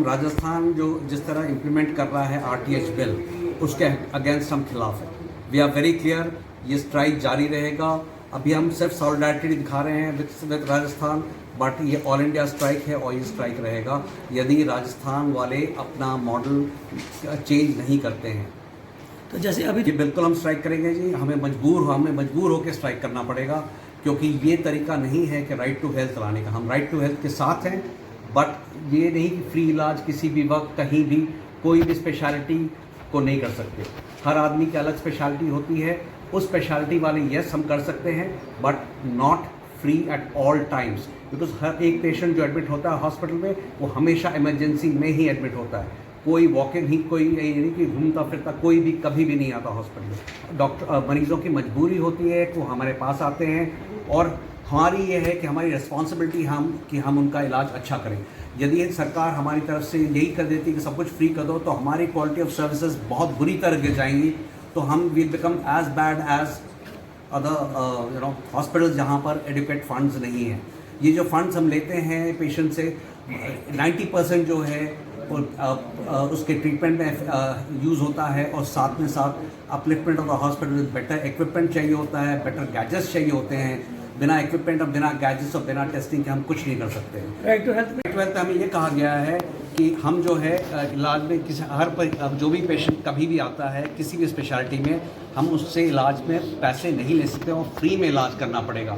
हम राजस्थान जो जिस तरह इम्प्लीमेंट कर रहा है आरटीएच बिल, उसके अगेंस्ट हम खिलाफ हैं। वी आर वेरी क्लियर, ये स्ट्राइक जारी रहेगा। अभी हम सिर्फ सॉलिडारिटी दिखा रहे हैं विद राजस्थान, बट ये ऑल इंडिया स्ट्राइक है और ये स्ट्राइक रहेगा यदि राजस्थान वाले अपना मॉडल चेंज नहीं करते हैं। तो जैसे अभी जी बिल्कुल हम स्ट्राइक करेंगे जी, हमें मजबूर होकर स्ट्राइक करना पड़ेगा, क्योंकि ये तरीका नहीं है कि राइट टू हेल्थ लाने का। हम राइट टू हेल्थ के साथ हैं, बट ये नहीं कि फ्री इलाज किसी भी वक्त कहीं भी कोई भी स्पेशलिटी को नहीं कर सकते। हर आदमी की अलग स्पेशलिटी होती है, उस स्पेशलिटी वाले यस हम कर सकते हैं, but not free at all times, because हर एक पेशेंट जो एडमिट होता है हॉस्पिटल में वो हमेशा इमरजेंसी में ही एडमिट होता है। कोई वॉकिंग ही कोई यानी कि घूमता फिरता कोई भी कभी भी नहीं आता हॉस्पिटल में। डॉक्टर मरीज़ों की मजबूरी होती है कि वो हमारे पास आते हैं, और हमारी ये है कि हमारी रिस्पॉन्सिबिलिटी हम उनका इलाज अच्छा करें। यदि सरकार हमारी तरफ से यही कर देती कि सब कुछ फ्री कर दो, तो हमारी क्वालिटी ऑफ सर्विसेज बहुत बुरी तरह गिर जाएंगी। तो हम will become as bad as other hospitals जहाँ पर एडुकेट फंड्स नहीं हैं। ये जो फंड्स हम लेते हैं पेशेंट से 90% जो है उसके ट्रीटमेंट में यूज़ होता है, और साथ में साथ upliftment of the hospital with better equipment चाहिए होता है, बेटर गैजेट्स चाहिए होते हैं। बिना इक्विपमेंट और बिना गैजेट्स और बिना टेस्टिंग के हम कुछ नहीं कर सकते हैं। राइट टू हेल्थ हमें ये कहा गया है कि हम जो है इलाज में जो भी पेशेंट कभी भी आता है किसी भी स्पेशलिटी में, हम उससे इलाज में पैसे नहीं ले सकते और फ्री में इलाज करना पड़ेगा।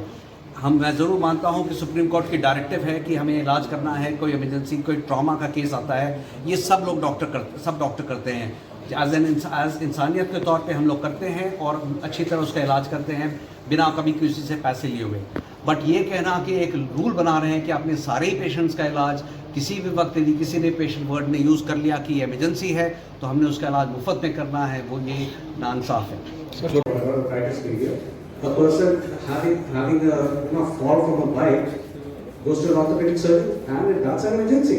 मैं ज़रूर मानता हूं कि सुप्रीम कोर्ट की डायरेक्टिव है कि हमें इलाज करना है, कोई इमरजेंसी कोई ट्रॉमा का केस आता है, ये सब डॉक्टर करते हैं। एज इंसानियत के तौर पे हम लोग करते हैं और अच्छी तरह उसका इलाज करते हैं बिना कभी किसी से पैसे लिए हुए। बट ये कहना कि एक रूल बना रहे हैं कि आपने सारे ही पेशेंट्स का इलाज किसी भी वक्त यदि किसी ने पेशेंट वर्ड ने यूज़ कर लिया कि इमरजेंसी है तो हमने उसका इलाज मुफ्त में करना है, वो ये नाइंसाफ है। A person having a fall from a bike goes to an orthopedic surgeon and that's an emergency.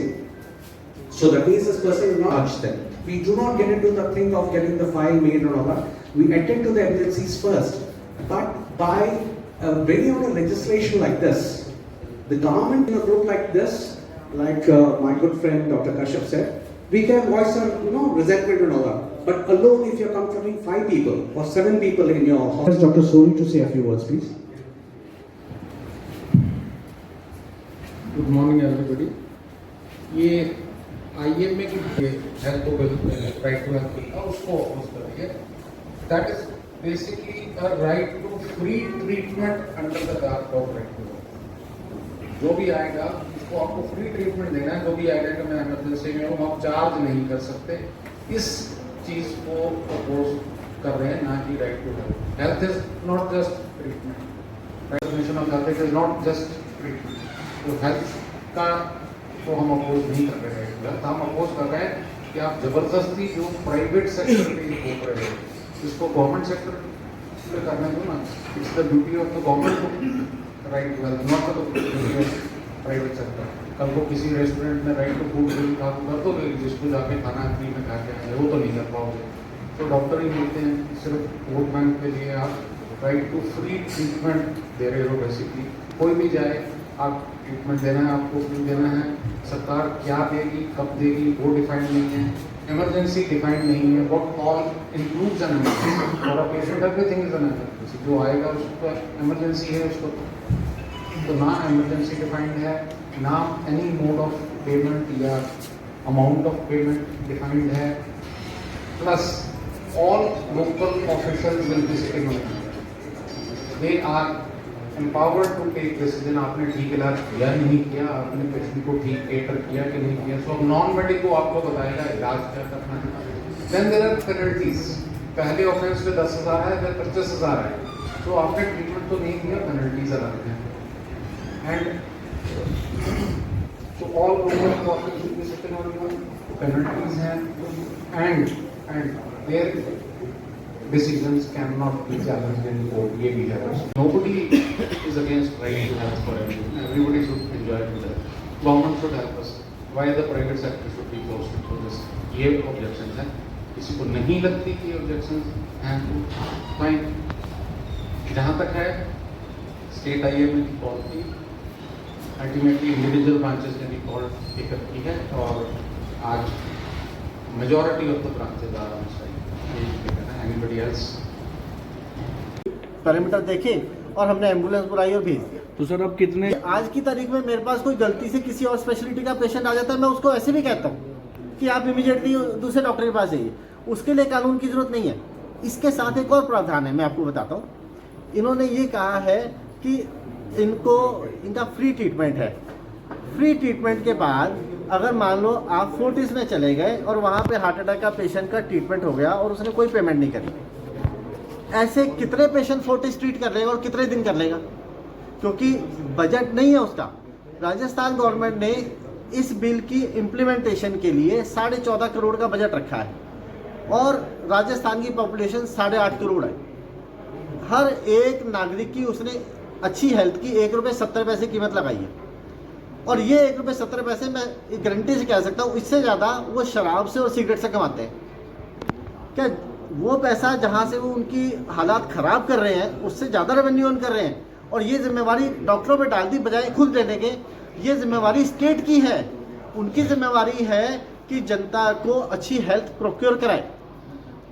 So that means this person is not touched them. We do not get into the thing of getting the file made and all that. We attend to the emergencies first. But by bringing out a legislation like this, the government in a group like this, like my good friend Dr. Kashyap said, we can voice our resentment and all that. But alone, if you're comforting 5 people or 7 people in your house, Dr. Soni to say a few words, please. Good morning everybody. ये IMA की health को right to health का उसको oppose कर रही है। That is basically a right to free treatment under the guard of right to health. जो भी आएगा उसको आपको फ्री ट्रीटमेंट देना है। जो भी आएगा कि मैं इमरजेंसी में हूँ, आप चार्ज नहीं कर सकते। इस चीज को अपोज कर रहे हैं, ना कि right to health. Health is not just treatment. Definition of health is not just treatment. तो हेल्थ का तो हम अपोज नहीं कर रहे हैं। हम अपोज कर रहे हैं कि आप जबरदस्ती जो प्राइवेट सेक्टर में घूम रहे हो, इसको गवर्नमेंट सेक्टर में करने दो ना। It's the duty of the government to right to health, not the duty of private sector. कल को किसी रेस्टोरेंट में राइट टू फूड बिल खा कर दो, जिसको जाके खाना फ्री में खा के आए, वो तो नहीं कर पाओगे। तो डॉक्टर ही मिलते हैं सिर्फ वोट बैंक के लिए। आप राइट टू फ्री ट्रीटमेंट दे रहे हो। बेसिकली कोई भी जाए, आप ट्रीटमेंट देना है, आपको फ्री देना है। सरकार क्या देगी, कब देगी, वो डिफाइंड नहीं है। इमरजेंसी डिफाइंड नहीं है। What all includes an emergency for a patient, everything is an emergency. जो आएगा उसको इमरजेंसी है, उसको तो ना इमरजेंसी डिफाइंड है, ना एनी मोड ऑफ पेमेंट या अमाउंट ऑफ पेमेंट डिफाइंड है। Plus all local officials will be sitting on, they are empowered to take decision. आपने ठीक इलाज किया नहीं किया, आपने पेशेंट को ठीक केटर किया कि नहीं किया, सो नॉन मेडिको आपको बताएगा इलाज क्या करना है। Then there are penalties. पहले ऑफेंस पे 10,000 है, फिर 25,000 है। तो आपने ट्रीटमेंट तो नहीं किया, पेनल्टीज अलग हैं। And so all local authorities will be sitting on your penalties and their decisions cannot be challenged in court. ये भी है। Nobody is against right to health for everyone. Everybody should enjoy it. Government should help us. Why the private sector should be closed to this? ये objections हैं। किसी को नहीं लगती कि objections हैं तो fine। जहाँ तक है स्टेट IMA की कॉल थी, अल्टीमेटली इंडिविजुअल ब्रांचेस ने भी कॉल टेकअप की है और आज majority of the branches are on strike. Anybody else? Parameter देखे और हमने एम्बुलेंस बुलाई और भेज दिया। तो सर अब कितने आज की तारीख में मेरे पास कोई गलती से किसी और स्पेशलिटी का पेशेंट आ जाता है, मैं उसको ऐसे भी कहता हूँ कि आप इमीडिएटली दूसरे डॉक्टर के पास जाइए, उसके लिए कानून की जरूरत नहीं है। इसके साथ एक और प्रावधान है, मैं आपको बताता हूँ। इन्होंने ये कहा है कि इनका फ्री ट्रीटमेंट है। फ्री ट्रीटमेंट के बाद अगर मान लो आप फोर्टिस में चले गए और वहाँ पे हार्ट अटैक का पेशेंट का ट्रीटमेंट हो गया और उसने कोई पेमेंट नहीं करी, ऐसे कितने पेशेंट फोर्टिस ट्रीट कर लेगा और कितने दिन कर लेगा? क्योंकि बजट नहीं है उसका। राजस्थान गवर्नमेंट ने इस बिल की इम्प्लीमेंटेशन के लिए 14.5 करोड़ का बजट रखा है और राजस्थान की पॉपुलेशन 8.5 करोड़ है। हर एक नागरिक की उसने अच्छी हेल्थ की ₹1.70 कीमत लगाई है और ये ₹1.70 मैं गारंटी से कह सकता हूँ इससे ज़्यादा वो शराब से और सिगरेट से कमाते हैं। क्या वो पैसा जहाँ से वो उनकी हालात ख़राब कर रहे हैं उससे ज़्यादा रेवेन्यू अर्न कर रहे हैं और ये जिम्मेवारी डॉक्टरों पे डाल दी बजाय खुद देने के। ये जिम्मेवारी स्टेट की है, उनकी जिम्मेवारी है कि जनता को अच्छी हेल्थ प्रोक्योर कराए,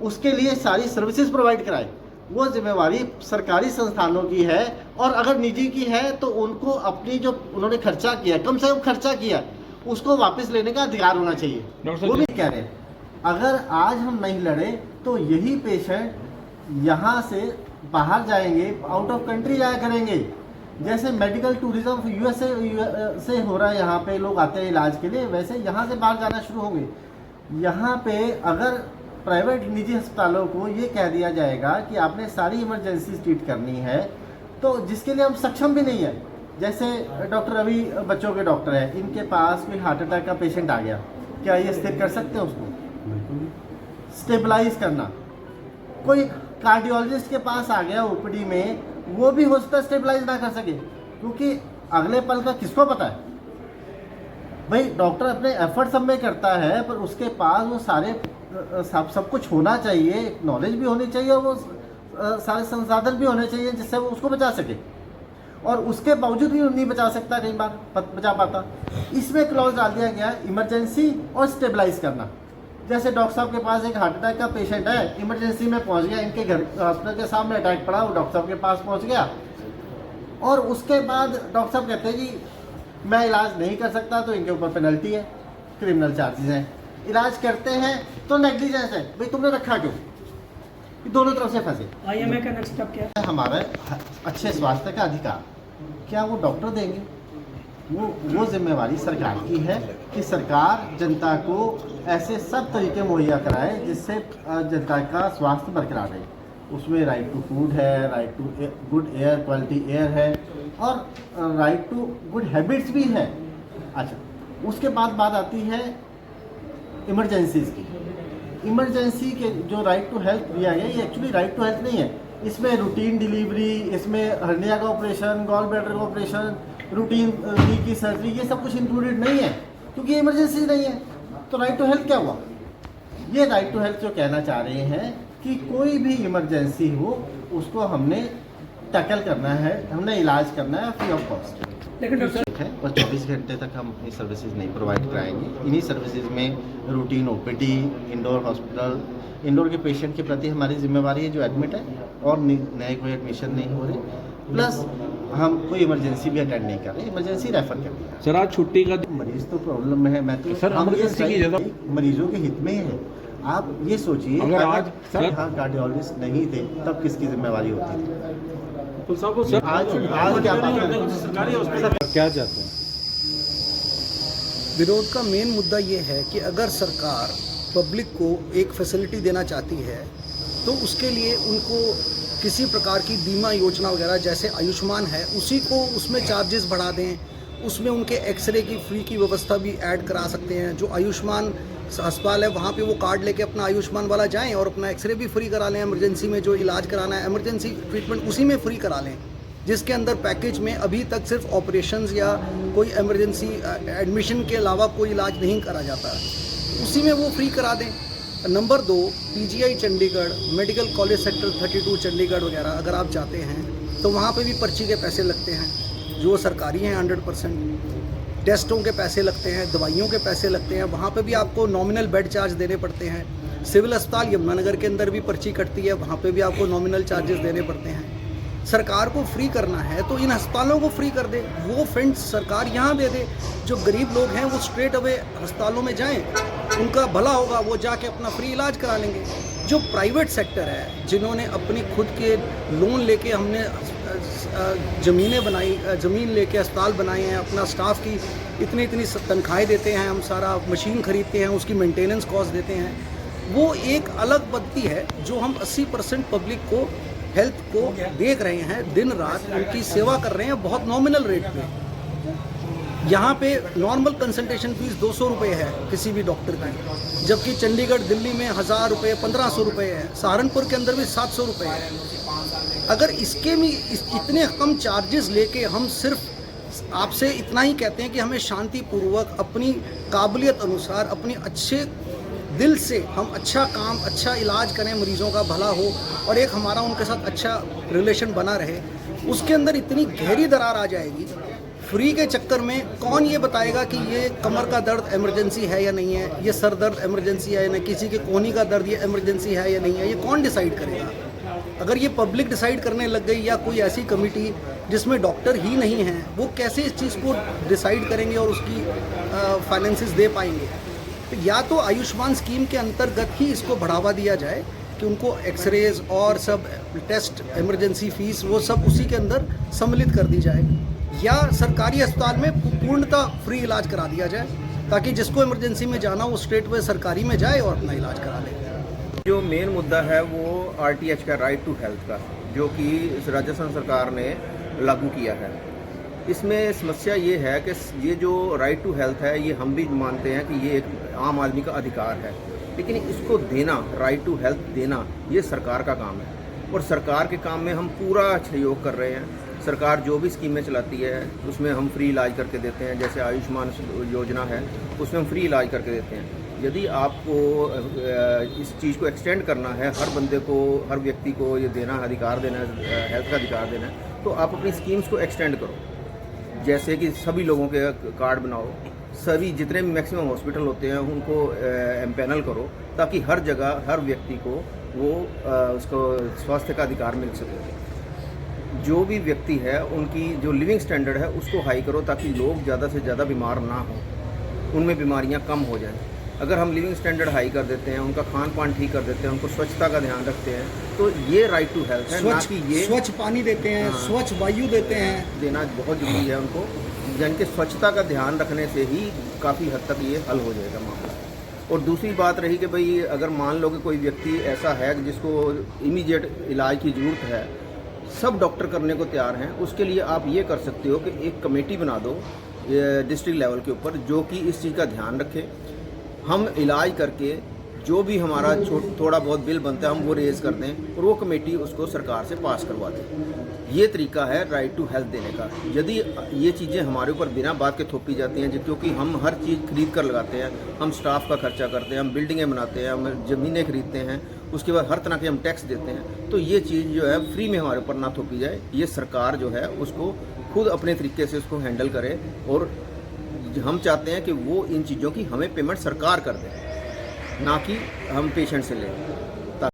उसके लिए सारी सर्विसेज प्रोवाइड कराए। वो जिम्मेवारी सरकारी संस्थानों की है और अगर निजी की है तो उनको अपनी जो उन्होंने खर्चा किया, कम से कम खर्चा किया, उसको वापस लेने का अधिकार होना चाहिए। वो भी कह रहे हैं अगर आज हम नहीं लड़े तो यही पेशेंट यहाँ से बाहर जाएंगे, आउट ऑफ कंट्री जाया करेंगे। जैसे मेडिकल टूरिज्म यूएसए से हो रहा है, यहाँ पे लोग आते हैं इलाज के लिए, वैसे यहाँ से बाहर जाना शुरू होंगे। यहाँ पे अगर प्राइवेट निजी अस्पतालों को ये कह दिया जाएगा कि आपने सारी इमरजेंसी ट्रीट करनी है, तो जिसके लिए हम सक्षम भी नहीं है। जैसे डॉक्टर रवि बच्चों के डॉक्टर है, इनके पास कोई हार्ट अटैक का पेशेंट आ गया, क्या ये स्थिर कर सकते हैं उसको? स्टेबलाइज करना। कोई कार्डियोलॉजिस्ट के पास आ गया ओपीडी में, वो भी हो सकता है स्टेबलाइज ना कर सके, क्योंकि अगले पल का किसको पता है? भाई डॉक्टर अपने एफर्ट सब में करता है, पर उसके पास वो सारे सब कुछ होना चाहिए, नॉलेज भी होनी चाहिए और वो सारे संसाधन भी होने चाहिए जिससे वो उसको बचा सके, और उसके बावजूद भी नहीं बचा सकता, कई बार बचा पाता। इसमें क्लॉज डाल दिया गया इमरजेंसी और स्टेबलाइज करना। जैसे डॉक्टर साहब के पास एक हार्ट अटैक का पेशेंट है, इमरजेंसी में पहुंच गया, इनके घर हॉस्पिटल के सामने अटैक पड़ा, वो डॉक्टर साहब के पास पहुंच गया और उसके बाद डॉक्टर साहब कहते हैं कि मैं इलाज नहीं कर सकता, तो इनके ऊपर पेनल्टी है, क्रिमिनल चार्जेस हैं। इलाज करते हैं तो नेग्लिजेंस है, भाई तुमने रखा क्यों? दोनों तरफ से फंसे। IMA का नेक्स्ट स्टेप क्या है? हमारा अच्छे स्वास्थ्य का अधिकार क्या वो डॉक्टर देंगे? वो जिम्मेवारी सरकार की है कि सरकार जनता को ऐसे सब तरीके मुहैया कराए जिससे जनता का स्वास्थ्य बरकरार रहे। उसमें राइट टू फूड है, right to good air, quality air है और राइट टू गुड हैबिट्स भी है। अच्छा, उसके बाद बात आती है इमरजेंसीज की। इमरजेंसी के जो राइट टू हेल्थ दिया गया, ये एक्चुअली राइट टू हेल्थ नहीं है। इसमें रूटीन डिलीवरी, इसमें हर्निया का ऑपरेशन, गॉल ब्लैडर का ऑपरेशन, रूटीन नी की सर्जरी, ये सब कुछ इंक्लूडेड नहीं है क्योंकि इमरजेंसी नहीं है। तो राइट टू हेल्थ क्या हुआ? ये राइट टू हेल्थ जो कहना चाह रहे हैं कि कोई भी इमरजेंसी हो उसको हमने टैकल करना है, हमने इलाज करना है फ्री ऑफ कॉस्ट। लेकिन डॉक्टर है और 24 घंटे तक हम अपनी सर्विसेज नहीं प्रोवाइड कराएंगे। इन्हीं सर्विसेज में routine OPD, indoor hospital, indoor के पेशेंट के प्रति हमारी जिम्मेवारी है जो एडमिट है और नए कोई एडमिशन नहीं हो रहे, प्लस हम कोई इमरजेंसी भी अटेंड नहीं कर रहे, इमरजेंसी रेफर कर दिया। सर आज छुट्टी का मरीज तो प्रॉब्लम में है, मैं तो सर, हम ये emergency की जगह- मरीजों के हित में ही है। आप ये सोचिए अगर आज सर यहाँ कार्डियोलॉजिस्ट नहीं थे तब किसकी जिम्मेवारी होती थी? सर आज क्या बात है? क्या चाहते हैं? विरोध का मेन मुद्दा ये है कि अगर सरकार पब्लिक को एक फैसिलिटी देना चाहती है तो उसके लिए उनको किसी प्रकार की बीमा योजना वगैरह जैसे आयुष्मान है उसी को उसमें चार्जेस बढ़ा दें, उसमें उनके एक्सरे की फ्री की व्यवस्था भी ऐड करा सकते हैं। जो आयुष्मान अस्पताल है वहाँ पे वो कार्ड लेके अपना आयुष्मान वाला जाएं और अपना एक्सरे भी फ्री करा लें, इमरजेंसी में जो इलाज कराना है इमरजेंसी ट्रीटमेंट उसी में फ्री करा लें, जिसके अंदर पैकेज में अभी तक सिर्फ ऑपरेशंस या कोई इमरजेंसी एडमिशन के अलावा कोई इलाज नहीं करा जाता, उसी में वो फ्री करा दें। Number 2, PGI Chandigarh, medical college sector 32 Chandigarh वगैरह अगर आप जाते हैं तो वहाँ पे भी पर्ची के पैसे लगते हैं जो सरकारी हैं 100%। टेस्टों के पैसे लगते हैं, दवाइयों के पैसे लगते हैं, वहाँ पे भी आपको नॉमिनल बेड चार्ज देने पड़ते हैं। सिविल अस्पताल यमुनानगर के अंदर भी पर्ची कटती है, वहाँ पे भी आपको नॉमिनल चार्जेस देने पड़ते हैं। सरकार को फ्री करना है तो इन अस्पतालों को फ्री कर दे, वो फंड सरकार यहाँ दे दे। जो गरीब लोग हैं वो स्ट्रेट अवे अस्पतालों में जाएं, उनका भला होगा, वो जाके अपना फ्री इलाज करा लेंगे। जो प्राइवेट सेक्टर है, जिन्होंने अपने खुद के लोन लेके हमने ज़मीनें बनाई, ज़मीन लेके अस्पताल बनाए हैं, अपना स्टाफ की इतनी तनख्वाहें देते हैं, हम सारा मशीन खरीदते हैं, उसकी मेंटेनेंस कॉस्ट देते हैं, वो एक अलग पद्धति है। जो हम 80% पब्लिक को, हेल्थ को देख रहे हैं, दिन रात उनकी सेवा कर रहे हैं बहुत नॉमिनल रेट पे। यहाँ पे नॉर्मल कंसल्टेशन फीस 200 रुपये है किसी भी डॉक्टर की, जबकि चंडीगढ़, दिल्ली में 1000 रुपये, 1500 रुपये है, सहारनपुर के अंदर भी 700 रुपये है। अगर इसके भी इतने कम चार्जेस लेके हम सिर्फ आपसे इतना ही कहते हैं कि हमें शांतिपूर्वक अपनी काबिलियत अनुसार, अपनी अच्छे दिल से हम अच्छा काम, अच्छा इलाज करें, मरीज़ों का भला हो और एक हमारा उनके साथ अच्छा रिलेशन बना रहे, उसके अंदर इतनी गहरी दरार आ जाएगी। फ्री के चक्कर में कौन ये बताएगा कि ये कमर का दर्द इमरजेंसी है या नहीं है, ये सर दर्द इमरजेंसी है या नहीं, किसी के कोहनी का दर्द ये इमरजेंसी है या नहीं है, ये कौन डिसाइड करेगा? अगर ये पब्लिक डिसाइड करने लग गई या कोई ऐसी कमेटी जिसमें डॉक्टर ही नहीं हैं, वो कैसे इस चीज़ को डिसाइड करेंगे और उसकी फाइनेंसेस दे पाएंगे? तो या तो आयुष्मान स्कीम के अंतर्गत ही इसको बढ़ावा दिया जाए कि उनको एक्सरेज और सब टेस्ट, इमरजेंसी फीस, वो सब उसी के अंदर सम्मिलित कर दी जाए, या सरकारी अस्पताल में पूर्णतः फ्री इलाज करा दिया जाए, ताकि जिसको इमरजेंसी में जाना वो स्ट्रेट वे सरकारी में जाए और अपना इलाज करा ले। जो मेन मुद्दा है वो आरटीएच का, राइट टू हेल्थ का, जो कि राजस्थान सरकार ने लागू किया है। इसमें समस्या ये है कि ये जो राइट टू हेल्थ है, ये हम भी मानते हैं कि ये एक आम आदमी का अधिकार है, लेकिन इसको देना, राइट टू हेल्थ देना, ये सरकार का काम है और सरकार के काम में हम पूरा सहयोग कर रहे हैं। सरकार जो भी स्कीमें चलाती है उसमें हम फ्री इलाज करके देते हैं, जैसे आयुष्मान योजना है उसमें हम फ्री इलाज करके देते हैं। यदि आपको इस चीज़ को एक्सटेंड करना है, हर बंदे को, हर व्यक्ति को ये देना, अधिकार देना है, हेल्थ का अधिकार देना है, तो आप अपनी स्कीम्स को एक्सटेंड करो। जैसे कि सभी लोगों के कार्ड बनाओ, सभी जितने भी मैक्सिमम हॉस्पिटल होते हैं उनको एम्पैनल करो, ताकि हर जगह, हर व्यक्ति को वो उसको स्वास्थ्य का अधिकार मिल सके। जो भी व्यक्ति है उनकी जो लिविंग स्टैंडर्ड है उसको हाई करो, ताकि लोग ज़्यादा से ज़्यादा बीमार ना हों, उनमें बीमारियां कम हो जाएं। अगर हम लिविंग स्टैंडर्ड हाई कर देते हैं, उनका खान पान ठीक कर देते हैं, उनको स्वच्छता का ध्यान रखते हैं, तो ये राइट टू हेल्थ है, ना कि ये स्वच्छ पानी देते हैं, स्वच्छ वायु देते हैं, देना बहुत जरूरी है उनको। जिनके स्वच्छता का ध्यान रखने से ही काफ़ी हद तक ये हल हो जाएगा मामला। और दूसरी बात रही कि भाई अगर मान लो कि कोई व्यक्ति ऐसा है जिसको इमीडिएट इलाज की ज़रूरत है, सब डॉक्टर करने को तैयार हैं, उसके लिए आप ये कर सकते हो कि एक कमेटी बना दो डिस्ट्रिक्ट लेवल के ऊपर, जो कि इस चीज़ का ध्यान रखे। हम इलाज करके जो भी हमारा थोड़ा बहुत बिल बनता है हम वो रेज़ कर दें और वो कमेटी उसको सरकार से पास करवा दें। ये तरीका है राइट टू हेल्थ देने का। यदि ये चीज़ें हमारे ऊपर बिना बात के थोपी जाती हैं, क्योंकि हम हर चीज़ खरीद कर लगाते हैं, हम स्टाफ का खर्चा करते हैं, हम बिल्डिंगें बनाते हैं, हम ज़मीनें खरीदते हैं, उसके बाद हर तरह के हम टैक्स देते हैं, तो ये चीज़ जो है फ्री में हमारे ऊपर ना थोपी जाए। ये सरकार जो है उसको खुद अपने तरीके से उसको हैंडल करे, और हम चाहते हैं कि वो इन चीज़ों की हमें पेमेंट सरकार कर दे, ना कि हम पेशेंट से लें।